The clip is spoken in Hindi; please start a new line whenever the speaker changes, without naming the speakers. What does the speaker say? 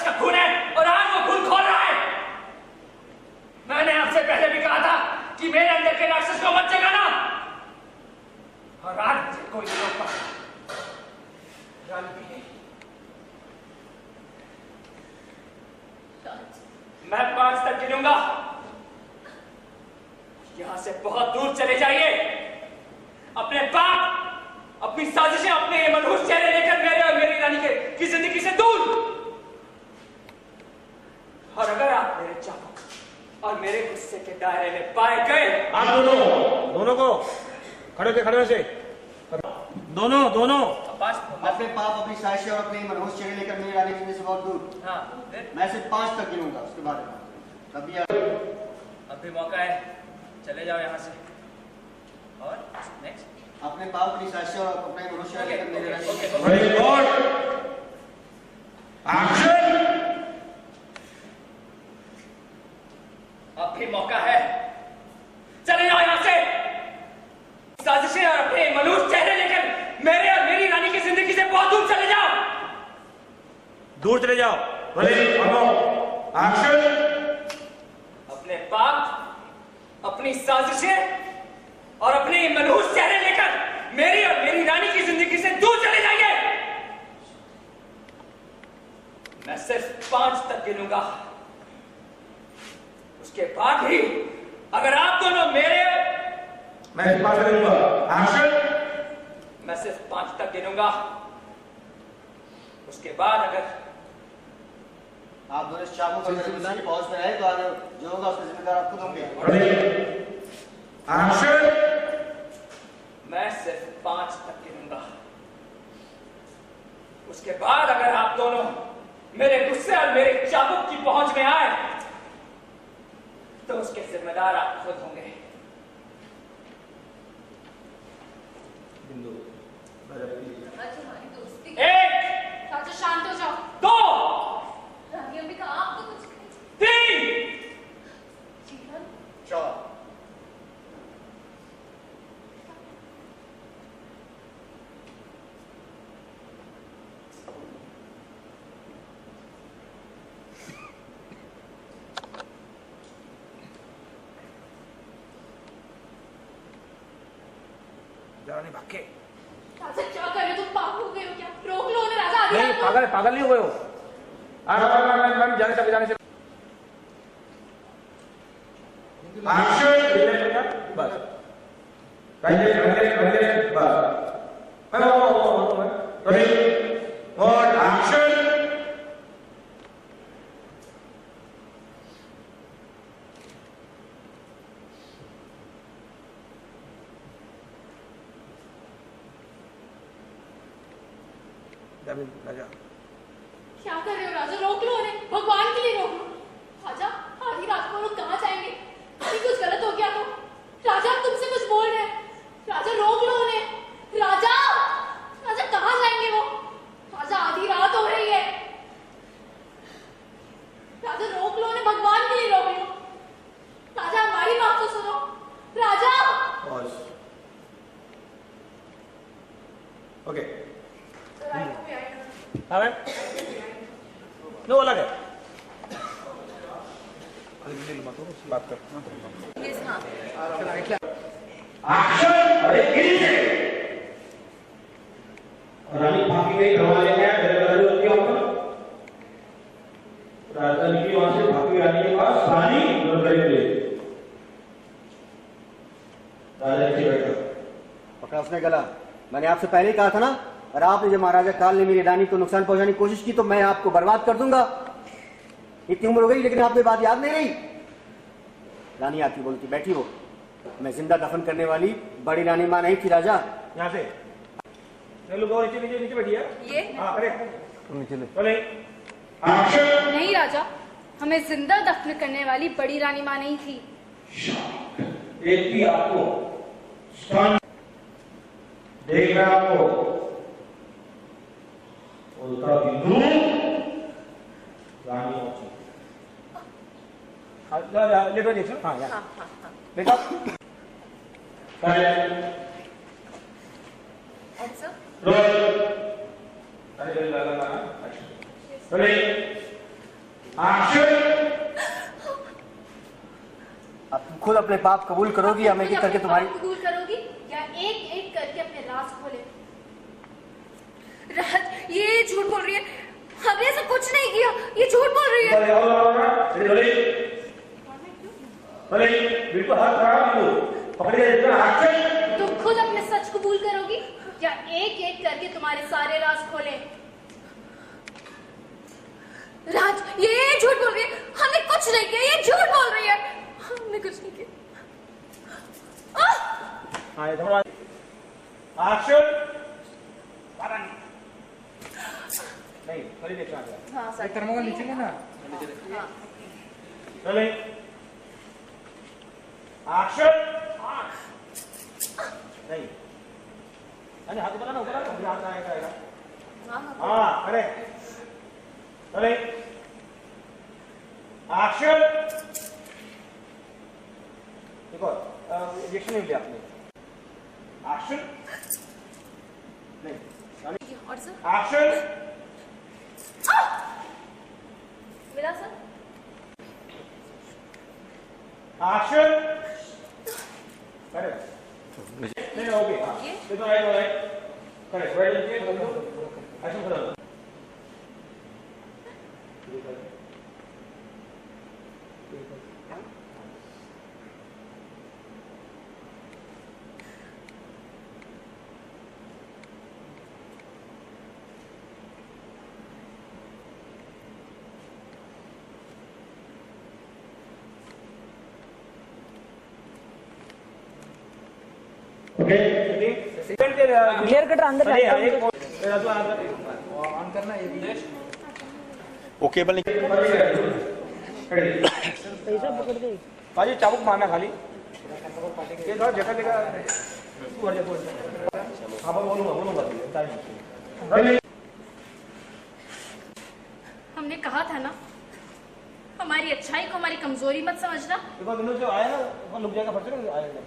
राक्षस का खून है और आज वो खून खोल रहा है। मैंने आपसे पहले भी कहा था कि मेरे अंदर के राक्षस को मत जगाना, और आज मुझे कोई नहीं रोक पाता। मैं 5 तक गिनूंगा, यहां से बहुत दूर चले जाइए, अपने पाप, अपनी साजिशें, अपने मनहूस चेहरे लेकर मेरे और मेरी रानी की जिंदगी से दूर। और अगर आप मेरे चाबुक और मेरे गुस्से के दायरे में पाए गए,
आप दोनों को खड़े से दोनों
अपने पाप, अपनी साजिशें और अपने मनहूस चेहरे लेकर मेरी रानी की से बहुत दूर।
हाँ,
मैं सिर्फ 5 तक गिनूंगा, उसके बाद तभी
अब भी मौका है, चले जाओ यहाँ से। और नेक्स्ट,
अपने पाप, अपनी साजिशें और अपने मनहूस चेहरे लेकर मेरी रानी की
अब भी मौका है, चले जाओ यहाँ से। साजिशें और अपने मनहूस चेहरे लेकर मेरे और मेरी रानी की जिंदगी से बहुत दूर चले जाओ।
दूर चले जाओ।
अपने पाप, अपनी साजिशें और अपने मनहूस चेहरे लेकर मेरी और मेरी रानी की जिंदगी से दूर चले जाइए। मैं सिर्फ 5 तक गिनूंगा, उसके बाद ही अगर आप दोनों
मैं
सिर्फ 5 तक गिनूंगा, उसके बाद अगर
आप दोनों चाबुक और मेरी पहुंच में रहे तो आगे जो होगा उसका जिम्मेदार आप खुद होंगे।
मैं सिर्फ 5 तक गिनूंगा, उसके बाद अगर आप दोनों मेरे गुस्से और मेरे चाबुक की पहुंच में आए तो उसके जिम्मेदार आप खुद होंगे।
राजा शांत हो जाओ।
2
रानी अंबिका, आप तो कुछ
3
जीवन
4
भागे।
राजा क्या कर रहे हो तुम? पागल हो गए हो क्या? रोक लो उन्हें राजा। आगे
नहीं, पागल नहीं हुए हो। मैम जाने से बस
क्या कर रहे हो राजा? रोक लो उन्हें, भगवान के लिए रोक लो। राजा, आधी रात को लोग कहाँ जाएंगे? कहीं कुछ गलत हो गया तो? राजा, तुमसे कुछ बोल रहे हैं। राजा, रोक लो उन्हें। राजा, राजा कहाँ जाएंगे वो? राजा, आधी रात हो रही है। राजा, रोक लो उन्हें, भगवान के लिए रोक लो। राजा, हमारी बात तो सुनो। राजा,
ओके।
राइट पे आएगा।
नो अलग है। बात कर।
रानी भागी गई, दरवाजे में राजधानी की वहां से भागी रानी के पास रानी राजा जी बैठो।
पकड़ा उसने गला। मैंने आपसे पहले ही कहा था ना, और आपने जब महाराजा काल ने मेरी रानी को नुकसान पहुंचाने की कोशिश की तो मैं आपको बर्बाद कर दूंगा। इतनी उम्र हो गई लेकिन आपको बात याद नहीं रही। रानी आती बोलती, बैठी हो। मैं जिंदा दफन करने वाली बड़ी रानी मां नहीं थी राजा।
यहाँ से नीचे बैठी है।
ये
नहीं राजा, हमें जिंदा दफन करने वाली बड़ी रानी मां नहीं थी।
एक भी आपको देख रहा आपको उल्टा बिंदु रानी पहुंची।
लेटो देखो। हाँ यार बेटा
अब तुम खुद अपने पाप कबूल करोगी या मैं
खुद
करके
अपने
तुम्हारी
पाप कबूल करोगी या एक एक करके अपने राज खोले? राज ये झूठ बोल रही है, हमने ऐसा कुछ नहीं किया, ये झूठ बोल रही है।
बिल्कुल हाथ खराब पकड़िए।
तुम खुद अपने सच कबूल करोगी या एक एक करके तुम्हारे सारे राज खोले? राज ये झूठ बोल रही है, हमने कुछ नहीं किया, ये झूठ बोल रही है, हमने कुछ नहीं किया।
नहीं थोड़ी देर में
हाँ सर,
थर्मोकोल नीचे लेना।
हाँ।
नहीं अरे हाथ ऊपर ना, ऊपर ना, हाथ आएगा।
हाँ,
हाँ अरे चले एक्शन। देखो इंजेक्शन नहीं लिया आपने। एक्शन नहीं
और सर
एक्शन।
मिला सर।
एक्शन करेक्ट नहीं हो गया।
ये
देखो राइट करेक्ट राइट एक्शन करो।
क्लियर कट अंदर
ऑन करना ये
ओके बल
पैसा पकड़ दे।
बाजी चाबुक मारना खाली ये थोड़ा जगह जगह हाँ बोलूंगा
हमने कहा था ना, हमारी अच्छाई को हमारी कमजोरी मत समझना।
देखो दोनों जो आया ना वो लुक जाएगा फट आएगा।